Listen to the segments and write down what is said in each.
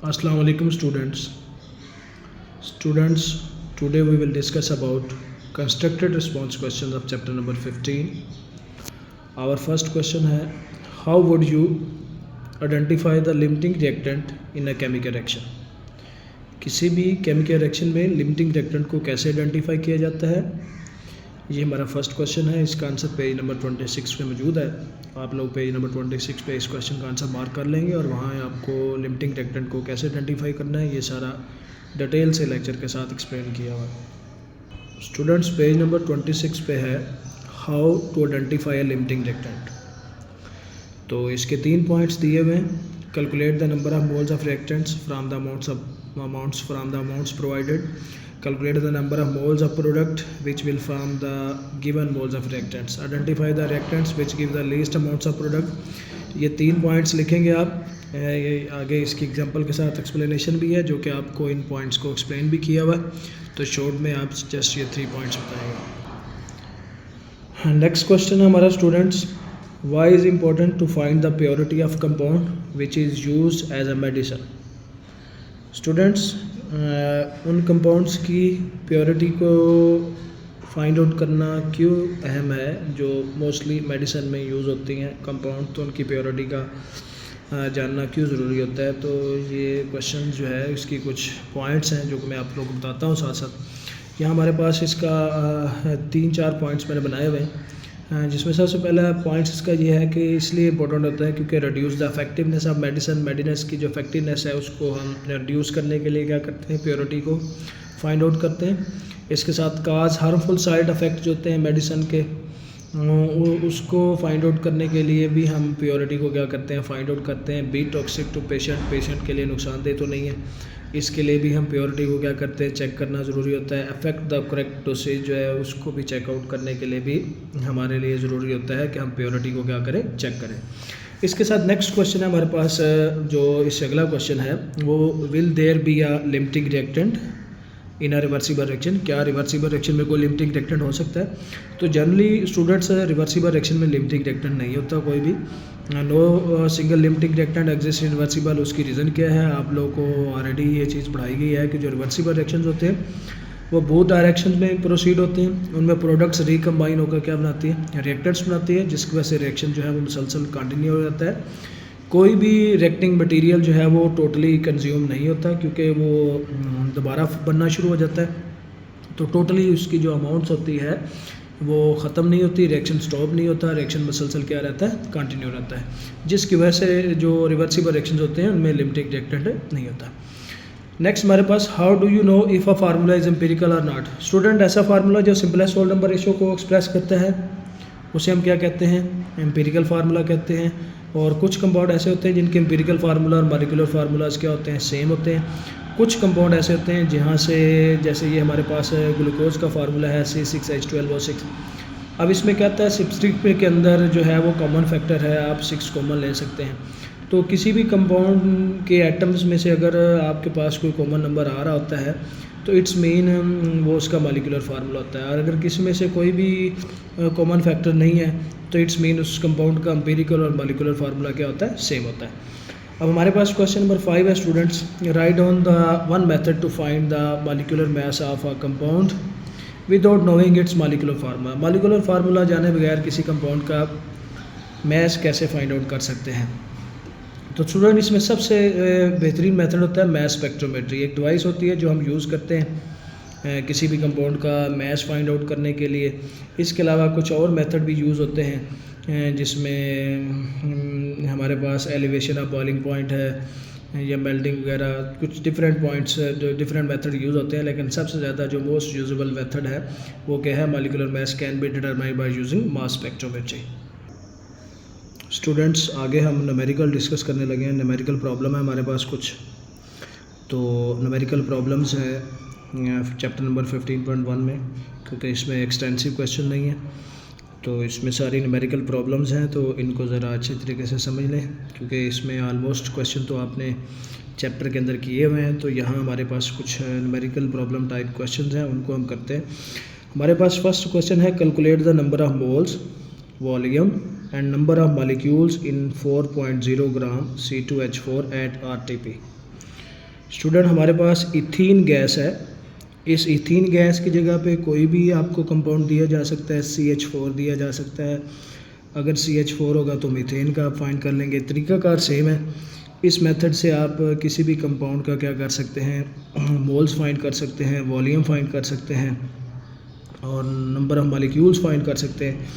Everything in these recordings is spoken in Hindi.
Assalamu alaikum students. Today we will discuss about constructed response questions of chapter number 15. Our first question है, how would you identify the limiting reactant in a chemical reaction? किसी भी केमिकल रिएक्शन में लिमिटिंग रिएक्टेंट को कैसे आइडेंटिफाई किया जाता है, ये हमारा फर्स्ट क्वेश्चन है। इसका आंसर पेज नंबर 26 पे मौजूद है। आप लोग पेज नंबर 26 पे इस क्वेश्चन का आंसर मार्क कर लेंगे और वहाँ आपको लिमिटिंग रिएक्टेंट को कैसे आइडेंटिफाई करना है ये सारा डिटेल से लेक्चर के साथ एक्सप्लेन किया हुआ है। स्टूडेंट्स, पेज नंबर 26 पे है how to identify a limiting reactant. तो इसके 3 पॉइंट्स दिए हुए हैं। Calculate the number of moles of reactants from the amounts provided. Calculate the number of moles of product which will form the given moles of reactants. Identify the reactants which give the least amounts of product. ये 3 पॉइंट्स लिखेंगे आप। ये आगे इसकी एग्जांपल के साथ एक्सप्लेनेशन भी है जो कि आपको इन पॉइंट्स को एक्सप्लेन भी किया हुआ है। तो शॉर्ट में आप जस्ट ये 3 पॉइंट्स बताएंगे। नेक्स्ट क्वेश्चन है हमारा students, why is important to find the purity of compound which is use as a medicine. Students, उन कंपाउंड्स की प्योरिटी को फाइंड आउट करना क्यों अहम है जो मोस्टली मेडिसिन में यूज़ होती हैं कंपाउंड, तो उनकी प्योरिटी का जानना क्यों ज़रूरी होता है। तो ये क्वेश्चन जो है इसकी कुछ पॉइंट्स हैं जो कि मैं आप लोगों को बताता हूँ साथ साथ। यहाँ हमारे पास इसका 3-4 पॉइंट्स मैंने बनाए हुए हैं, जिसमें सबसे पहला पॉइंट्स इसका ये है कि इसलिए इंपॉर्टेंट होता है क्योंकि reduce the effectiveness of medicine की जो इफेक्टिवनेस है उसको हम रिड्यूस करने के लिए क्या करते हैं, प्योरिटी को फाइंड आउट करते हैं। इसके साथ काज हार्मफुल साइड इफ़ेक्ट जो होते हैं मेडिसिन के उसको फाइंड आउट करने के लिए भी हम प्योरिटी को क्या करते हैं, फाइंड आउट करते हैं। बी टॉक्सिक टू पेशेंट के लिए नुकसानदेह तो नहीं है, इसके लिए भी हम प्योरिटी को क्या करते हैं, चेक करना ज़रूरी होता है। अफेक्ट द करेक्ट डोसेज जो है उसको भी चेकआउट करने के लिए भी हमारे लिए ज़रूरी होता है कि हम प्योरिटी को क्या करें, चेक करें। इसके साथ नेक्स्ट क्वेश्चन है हमारे पास, जो इससे अगला क्वेश्चन है वो will there be a limiting reactant in a reversible reaction. क्या रिवर्सिबल रिएक्शन में कोई लिमिटिंग रिएक्टेंट हो सकता है? तो जनरली स्टूडेंट्स रिवर्सिबल रिएक्शन में लिमिटिंग रिएक्टेंट नहीं होता कोई भी। No single limiting reactant exist in reversible. उसकी रीज़न क्या है, आप लोगों को ऑलरेडी ये चीज़ पढ़ाई गई है कि जो रिवर्सिबल रिएक्शंस होते हैं वो बोथ डायरेक्शन में प्रोसीड होते हैं। उनमें प्रोडक्ट्स रिकम्बाइन होकर क्या बनाती है, रिएक्टेंट्स बनाती है, जिसकी वजह से रिएक्शन जो है वो मुसलसल कंटिन्यू हो जाता है। कोई भी रिएक्टिंग मटेरियल जो है वो टोटली कंज्यूम नहीं होता क्योंकि वो दोबारा बनना शुरू हो जाता है। तो टोटली उसकी जो अमाउंट्स होती है वो ख़त्म नहीं होती, रिएक्शन स्टॉप नहीं होता, रिएक्शन मुसलसल क्या रहता है, कंटिन्यू रहता है, जिसकी वजह से जो रिवर्सिबल रिएक्शंस होते हैं उनमें लिमिटिंग रिएक्टेंट नहीं होता। नेक्स्ट हमारे पास, how do you know if a formula is empirical और नॉट। स्टूडेंट, ऐसा फार्मूला जो सिंपलेस्ट होल नंबर रेशियो को एक्सप्रेस करता है उसे हम क्या कहते हैं, एम्पिरिकल फार्मूला कहते हैं। और कुछ कंपाउंड ऐसे होते हैं जिनके एम्पिरिकल फार्मूला और मॉलिक्यूलर फार्मूलाज क्या होते हैं, सेम होते हैं। कुछ कंपाउंड ऐसे होते हैं जहाँ से, जैसे ये हमारे पास ग्लूकोज का फार्मूला है C6H12O6। अब इसमें क्या होता है, सब्स्ट्रेट के अंदर जो है वो कॉमन फैक्टर है, आप 6 कॉमन ले सकते हैं। तो किसी भी कंपाउंड के एटम्स में से अगर आपके पास कोई कॉमन नंबर आ रहा होता है तो इट्स मीन वो उसका मॉलिक्यूलर फार्मूला होता है। और अगर किसी में से कोई भी कॉमन फैक्टर नहीं है तो इट्स मीन उस कंपाउंड का एम्पिरिकल और मॉलिक्यूलर फार्मूला क्या होता है, सेम होता है। अब हमारे पास क्वेश्चन नंबर 5 है students, right on the one method to find the molecular mass of a compound without knowing its molecular formula. Molecular formula जाने बगैर किसी कंपाउंड का मास कैसे फाइंड आउट कर सकते हैं। तो स्टूडेंट, इसमें सबसे बेहतरीन मेथड होता है मास स्पेक्ट्रोमेट्री। एक डिवाइस होती है जो हम यूज़ करते हैं किसी भी कंपाउंड का मास फाइंड आउट करने के लिए। इसके अलावा कुछ और मेथड भी यूज़ होते हैं जिसमें हमारे पास एलिवेशन ऑफ बॉइलिंग पॉइंट है या मेल्टिंग वगैरह, कुछ डिफरेंट पॉइंट्स जो डिफरेंट मेथड यूज़ होते हैं। लेकिन सबसे ज़्यादा जो मोस्ट यूजेबल मेथड है वो क्या है, molecular mass can be determined by using mass spectrometry. Students, आगे हम न्यूमेरिकल डिस्कस करने लगे हैं। न्यूमेरिकल प्रॉब्लम है हमारे पास कुछ, तो न्यूमेरिकल प्रॉब्लम्स है चैप्टर नंबर 15.1 में, क्योंकि इसमें एक्सटेंसिव क्वेश्चन नहीं है तो इसमें सारी न्यूमेरिकल प्रॉब्लम्स हैं। तो इनको ज़रा अच्छे तरीके से समझ लें क्योंकि इसमें ऑलमोस्ट क्वेश्चन तो आपने चैप्टर के अंदर किए हुए हैं। तो यहाँ हमारे पास कुछ न्यूमेरिकल प्रॉब्लम टाइप क्वेश्चन हैं, उनको हम करते हैं। हमारे पास फर्स्ट क्वेश्चन है, calculate the number of moles, volume and number of molecules in 4.0 gram C2H4 at RTP। Student हमारे पास इथीन गैस है। इस इथीन गैस की जगह पे कोई भी आपको कंपाउंड दिया जा सकता है, CH4 दिया जा सकता है। अगर CH4 होगा तो मीथेन का आप फाइंड कर लेंगे। तरीकाकार सेम है। इस मेथड से आप किसी भी कंपाउंड का क्या कर सकते हैं, मोल्स फाइंड कर सकते हैं, वॉल्यूम फाइंड कर सकते हैं और नंबर ऑफ मॉलिक्यूल्स फाइंड कर सकते हैं,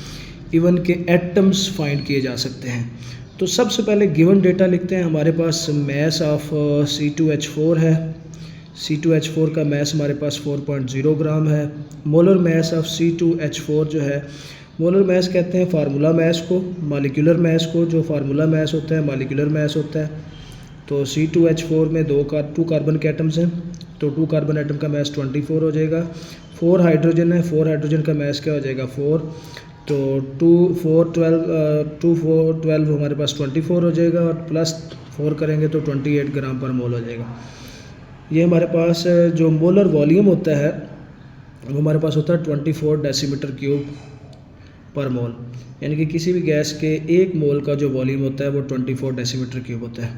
इवन के एटम्स फाइंड किए जा सकते हैं। तो सबसे पहले गिवन डेटा लिखते हैं। हमारे पास मैस ऑफ C2H4 है। C2H4 का मैस हमारे पास 4.0 ग्राम है। मोलर मैस ऑफ C2H4 जो है, मोलर मैस कहते हैं फार्मूला मैस को, मॉलिक्यूलर मैस को। जो फार्मूला मैस होता है मॉलिक्यूलर मैस होता है। तो C2H4 में 2 कार्बन के एटम्स हैं, तो 2 कार्बन एटम का मैस 24 हो जाएगा। 4 हाइड्रोजन है, 4 हाइड्रोजन का मैस क्या हो जाएगा 4। तो 2 4 12 हमारे पास 24 हो जाएगा और प्लस 4 करेंगे तो 28 ग्राम पर मोल हो जाएगा। ये हमारे पास जो मोलर वॉल्यूम होता है वो हमारे पास होता है 24 डेसीमीटर क्यूब पर मोल, यानी कि किसी भी गैस के 1 मोल का जो वॉल्यूम होता है वो 24 डेसीमीटर क्यूब होता है।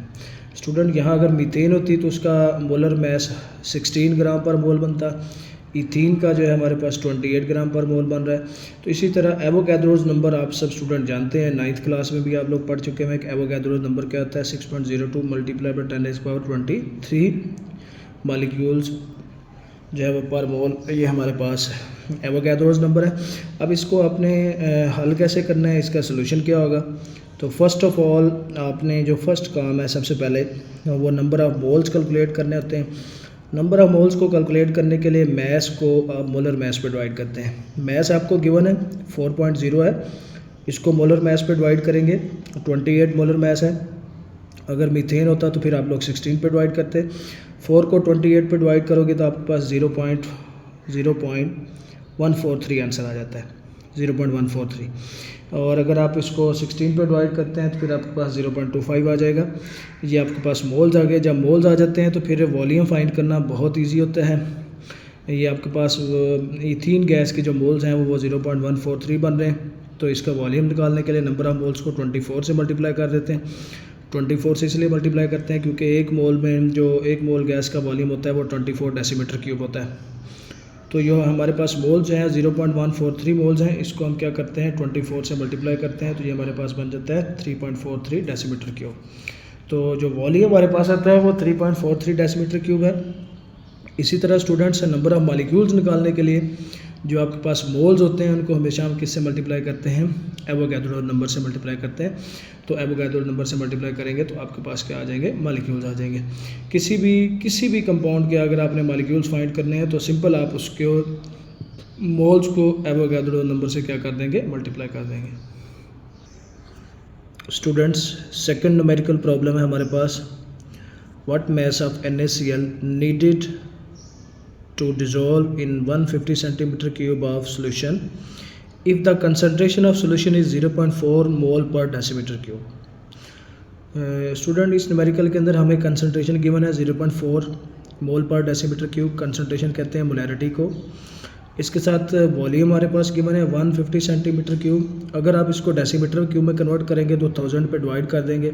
स्टूडेंट यहाँ अगर मीथेन होती तो उसका मोलर मैस 16 ग्राम पर मोल बनता। इथीन का जो है हमारे पास 28 ग्राम पर मोल बन रहा है। तो इसी तरह एवोगैड्रोस नंबर आप सब स्टूडेंट जानते हैं, 9th क्लास में भी आप लोग पढ़ चुके हैं कि एवोगैड्रोस नंबर क्या होता है, 6.02 मल्टीप्लाई बाई 10⁻23 मॉलिक्यूल्स जो है वो पर मोल। ये हमारे पास एवोगैड्रोस नंबर है। अब इसको आपने हल कैसे करना है, इसका सोल्यूशन क्या होगा। तो फर्स्ट ऑफ ऑल आपने जो फर्स्ट काम है सबसे पहले वो नंबर ऑफ़ मोल्स कैलकुलेट करने होते हैं। नंबर ऑफ़ मोल्स को कैलकुलेट करने के लिए मैस को आप मोलर मैस पे डिवाइड करते हैं। मैस आपको गिवन है 4.0 है, इसको मोलर मैस पे डिवाइड करेंगे, 28 मोलर मैस है। अगर मीथेन होता तो फिर आप लोग 16 पे डिवाइड करते। 4 को 28 पे डिवाइड करोगे तो आपके पास 0.143 आंसर आ जाता है, 0.143। और अगर आप इसको 16 पे डिवाइड करते हैं तो फिर आपके पास 0.25 आ जाएगा। ये आपके पास मोल्स आ गए। जब मोल्स आ जाते हैं तो फिर वॉल्यूम फाइंड करना बहुत इजी होता है। ये आपके पास इथीन गैस के जो मोल्स हैं वो 0.143 बन रहे हैं। तो इसका वॉल्यूम निकालने के लिए नंबर ऑफ़ मोल्स को 24 से मल्टीप्लाई कर देते हैं। 24 से इसलिए मल्टीप्लाई करते हैं क्योंकि 1 मोल में जो 1 मोल गैस का वॉल्यूम होता है वो 24 डेसीमीटर क्यूब होता है। तो ये हमारे पास मोल्स हैं 0.143 मोल्स हैं, इसको हम क्या करते हैं 24 से मल्टीप्लाई करते हैं तो ये हमारे पास बन जाता है 3.43 डेसीमीटर क्यूब। तो जो वॉल्यूम हमारे पास आता है वो 3.43 डेसीमीटर क्यूब है। इसी तरह स्टूडेंट्स नंबर ऑफ़ मॉलिक्यूल्स निकालने के लिए जो आपके पास मोल्स होते हैं उनको हमेशा हम किससे मल्टीप्लाई करते हैं, एवोगैड्रो नंबर से मल्टीप्लाई करते हैं। तो एवोगैड्रो नंबर से मल्टीप्लाई करेंगे तो आपके पास क्या आ जाएंगे, मॉलिक्यूल्स आ जाएंगे। किसी भी कंपाउंड के अगर आपने मॉलिक्यूल्स फाइंड करने हैं तो सिंपल आप उसके मोल्स को एवोगैड्रो नंबर से क्या कर देंगे, मल्टीप्लाई कर देंगे। स्टूडेंट्स सेकंड न्यूमेरिकल प्रॉब्लम है हमारे पास, what mass of NaCl needed to dissolve in 150 centimeter cube of solution if the concentration of solution is 0.4 mole per decimeter cube। Student इस न्यूमेरिकल के अंदर हमें कंसनट्रेशन गिवन है 0.4 मोल पर डेसीमीटर क्यूब। कंसनट्रेशन कहते हैं मोलैरिटी को। इसके साथ वॉल्यूम हमारे पास गिवन है 150 सेंटीमीटर क्यूब। अगर आप इसको डेसीमीटर क्यूब में कन्वर्ट करेंगे तो 1000 पे डिवाइड कर देंगे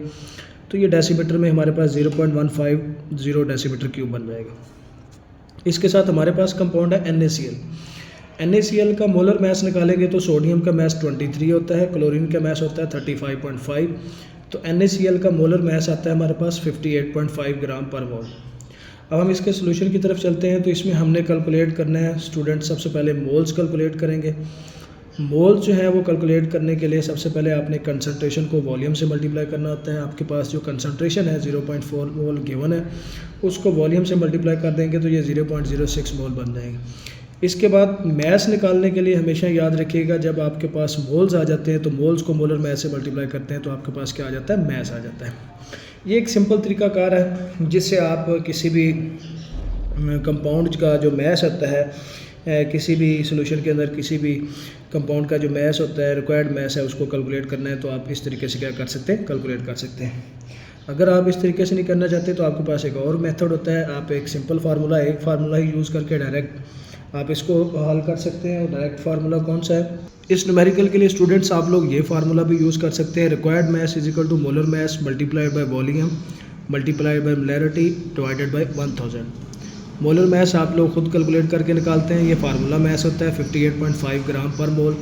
तो ये डेसीमीटर में हमारे पास 0.150 डेसीमीटर क्यूब बन जाएगा। इसके साथ हमारे पास कंपाउंड है NaCl। NaCl का मोलर मैस निकालेंगे तो सोडियम का मैस 23 होता है, क्लोरीन का मैस होता है 35.5। तो NaCl का मोलर मैस आता है हमारे पास 58.5 ग्राम पर मोल। अब हम इसके सोल्यूशन की तरफ चलते हैं। तो इसमें हमने कैलकुलेट करना है स्टूडेंट, सबसे पहले मोल्स कैलकुलेट करेंगे। मोल्स जो है वो कैलकुलेट करने के लिए सबसे पहले आपने कंसनट्रेशन को वॉल्यूम से मल्टीप्लाई करना होता है। आपके पास जो कंसनट्रेशन है 0.4 मोल गिवन है, उसको वॉल्यूम से मल्टीप्लाई कर देंगे तो ये 0.06 मोल बन जाएंगे। इसके बाद मैस निकालने के लिए हमेशा याद रखिएगा, जब आपके पास मोल्स आ जाते हैं तो मोल्स को मोलर मैस से मल्टीप्लाई करते हैं तो आपके पास क्या आ जाता है, मैस आ जाता है। ये एक सिंपल तरीकाकार है जिससे आप किसी भी कंपाउंड का जो मैस होता है, किसी भी सॉल्यूशन के अंदर किसी भी कंपाउंड का जो मैस होता है, रिक्वायर्ड मैस है, उसको कैलकुलेट करना है तो आप इस तरीके से क्या कर सकते हैं, कैलकुलेट कर सकते हैं। अगर आप इस तरीके से नहीं करना चाहते तो आपके पास एक और मेथड होता है, आप एक सिंपल फार्मूला ही यूज़ करके डायरेक्ट आप इसको हल कर सकते हैं। और डायरेक्ट फार्मूला कौन सा है, इस न्यूमेरिकल के लिए स्टूडेंट्स आप लोग ये फार्मूला भी यूज़ कर सकते हैं, required mass is equal to molar mass multiplied by volume. Multiplied by molarity divided by 1000। Molar mass आप लोग खुद कैलकुलेट करके निकालते हैं, ये फार्मूला मैस होता है 58.5 ग्राम पर मोल।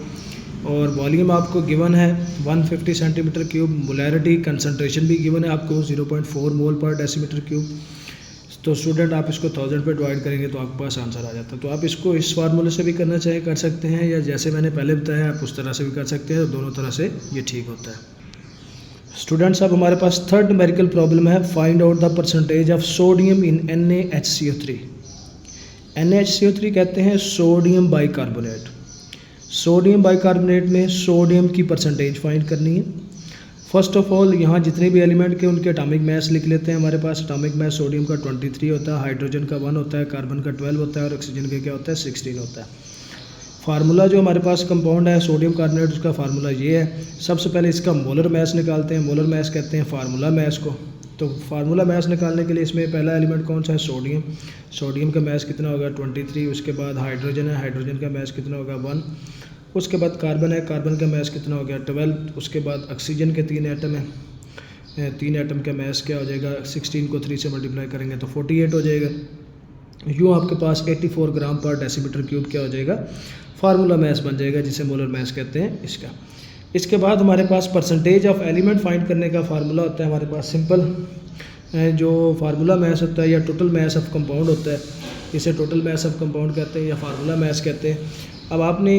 और वॉल्यूम आपको गिवन है 150 सेंटीमीटर क्यूब, मोलैरिटी कंसनट्रेशन भी गिवन है आपको 0.4 मोल पर डेसीमीटर क्यूब। तो स्टूडेंट आप इसको 1000 पे डिवाइड करेंगे तो आपके पास आंसर आ जाता है। तो आप इसको इस फार्मूले से भी करना चाहे कर सकते हैं, या जैसे मैंने पहले बताया आप उस तरह से भी कर सकते हैं, तो दोनों तरह से ये ठीक होता है। स्टूडेंट्स अब हमारे पास थर्ड न्यूमेरिकल प्रॉब्लम है, find out the percentage of sodium in NaHCO3। NaHCO3 कहते हैं सोडियम बाइकार्बोनेट। सोडियम बाइकार्बोनेट में सोडियम की परसेंटेज फाइंड करनी है। फर्स्ट ऑफ ऑल यहाँ जितने भी एलिमेंट के उनके एटॉमिक मास लिख लेते हैं। हमारे पास एटॉमिक मास सोडियम का 23 होता है, हाइड्रोजन का 1 होता है, कार्बन का 12 होता है और ऑक्सीजन का क्या होता है 16 होता है। फार्मूला जो हमारे पास कंपाउंड है सोडियम कार्बोनेट, उसका फार्मूला ये है। सबसे पहले इसका मोलर मास निकालते हैं। मोलर मास कहते हैं फार्मूला मास को। तो फार्मूला मास निकालने के लिए इसमें पहला एलिमेंट कौन सा है, सोडियम। सोडियम का मास कितना होगा 23। उसके बाद हाइड्रोजन है, हाइड्रोजन का मास कितना होगा 1। उसके बाद कार्बन है, कार्बन का मास कितना हो गया 12। उसके बाद ऑक्सीजन के 3 एटम हैं, 3 एटम का मास क्या हो जाएगा 16 को 3 से मल्टीप्लाई करेंगे तो 48 हो जाएगा। यूँ आपके पास 84 ग्राम पर डेसीमीटर क्यूब क्या हो जाएगा, फार्मूला मास बन जाएगा, जिसे मोलर मास कहते हैं इसका। इसके बाद हमारे पास परसेंटेज ऑफ एलिमेंट फाइंड करने का फार्मूला होता है हमारे पास सिंपल, जो फार्मूला मास होता है या टोटल मास ऑफ कंपाउंड होता है, इसे टोटल मास ऑफ कंपाउंड कहते हैं या फार्मूला मास कहते हैं। अब आपने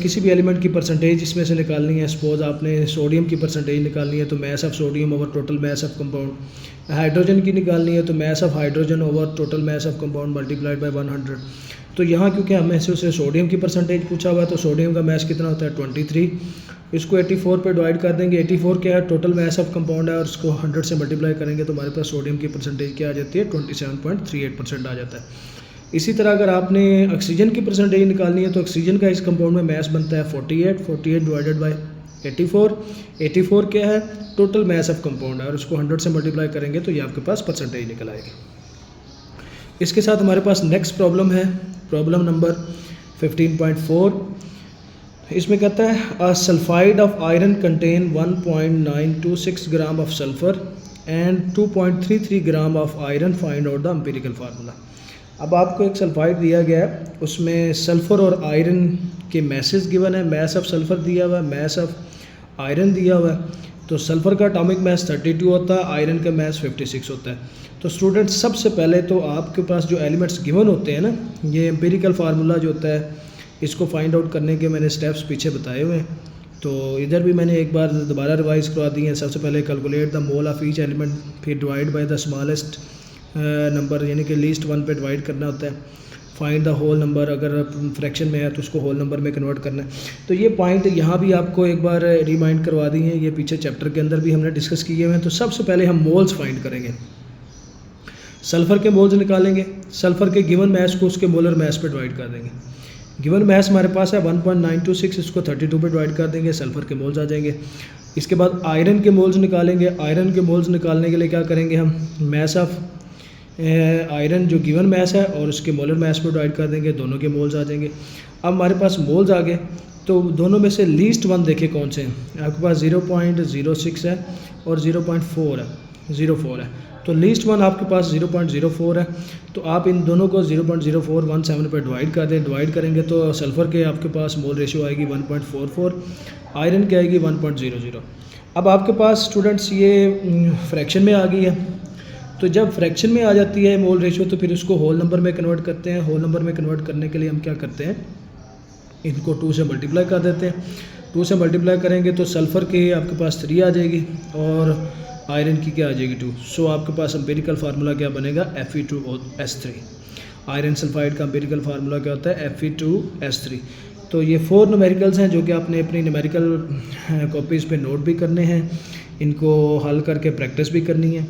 किसी भी एलिमेंट की परसेंटेज इसमें से निकालनी है। सपोज आपने सोडियम की परसेंटेज निकालनी है तो mass of sodium over total mass of compound. Hydrogen की निकालनी है तो mass of hydrogen over total mass of compound multiplied by 100। तो यहाँ क्योंकि हमें से उसे सोडियम की परसेंटेज पूछा हुआ है तो सोडियम का मास कितना होता है 23। इसको 84 पे डिवाइड कर देंगे। 84 क्या है टोटल मास ऑफ कंपाउंड है और उसको 100 से मल्टीप्लाई करेंगे तो हमारे पास सोडियम की परसेंटेज क्या आ जाती है 27.38% आ जाता है। इसी तरह अगर आपने ऑक्सीजन की परसेंटेज निकालनी है तो ऑक्सीजन का इस कंपाउंड में मास बनता है 48 डिवाइडेड बाय 84। 84 क्या है टोटल मास ऑफ कंपाउंड है और उसको 100 से मल्टीप्लाई करेंगे तो ये आपके पास परसेंटेज निकल आएगी। इसके साथ हमारे पास नेक्स्ट प्रॉब्लम है, प्रॉब्लम नंबर 15.4। इसमें कहता है a sulphide of iron contain 1.926 gram of sulphur and 2.33 gram of iron, find out the empirical formula. अब आपको एक सल्फाइड दिया गया है, उसमें सल्फ़र और आयरन के मैसेज गिवन है। मास ऑफ सल्फ़र दिया हुआ है, मास ऑफ आयरन दिया हुआ है। तो सल्फ़र का एटॉमिक मास 32 होता है, आयरन का मास 56 होता है। तो स्टूडेंट सबसे पहले तो आपके पास जो एलिमेंट्स गिवन होते हैं ना, ये एम्पिरिकल फार्मूला जो होता है इसको फाइंड आउट करने के मैंने स्टेप्स पीछे बताए हुए हैं, तो इधर भी मैंने एक बार दोबारा रिवाइज़ करवा दी है। सबसे पहले calculate the mole of each element, फिर divide by the smallest number यानी कि लीस्ट 1 पे डिवाइड करना होता है। फाइंड द होल नंबर, अगर फ्रैक्शन में है तो उसको होल नंबर में कन्वर्ट करना है। तो ये पॉइंट यहाँ भी आपको एक बार रिमाइंड करवा दी हैं, ये पीछे चैप्टर के अंदर भी हमने डिस्कस किए हुए हैं। तो सबसे पहले हम मोल्स फाइंड करेंगे, सल्फ़र के मोल्स निकालेंगे, सल्फ़र के गिवन मास को उसके मोलर मास पे डिवाइड कर देंगे। गिवन मास हमारे पास है 1.926, इसको 32 पे डिवाइड कर देंगे, सल्फ़र के मोल्स आ जाएंगे। इसके बाद आयरन के मोल्स निकालेंगे। आयरन के मोल्स निकालने के लिए क्या करेंगे हम, मास ऑफ आयरन जो गिवन मास है और उसके मोलर मास पे डिवाइड कर देंगे, दोनों के मोल्स आ जाएंगे। अब हमारे पास मोल्स आ गए तो दोनों में से लीस्ट 1 देखें कौन से हैं। आपके पास 0.06 है और 0.04 है। तो लीस्ट 1 आपके पास 0.04 है, तो आप इन दोनों को 0.0417 पर डिवाइड कर दें। डिवाइड करेंगे तो सल्फ़र के आपके पास मोल रेशियो आएगी 1.44, आयरन की आएगी 1.00। अब आपके पास स्टूडेंट्स ये फ्रैक्शन में आ गई है, तो जब फ्रैक्शन में आ जाती है मोल रेशियो तो फिर उसको होल नंबर में कन्वर्ट करते हैं। होल नंबर में कन्वर्ट करने के लिए हम क्या करते हैं, इनको 2 से मल्टीप्लाई कर देते हैं। 2 से मल्टीप्लाई करेंगे तो सल्फ़र के आपके पास 3 आ जाएगी और आयरन की क्या आ जाएगी 2। सो आपके पास एम्पिरिकल फार्मूला क्या बनेगा Fe2S3। आयरन सल्फाइड का एम्पिरिकल फार्मूला क्या होता है Fe2S3। तो ये 4 न्यूमेरिकल्स हैं जो कि आपने अपनी न्यूमेरिकल कॉपीज़ पे नोट भी करने हैं, इनको हल करके प्रैक्टिस भी करनी है।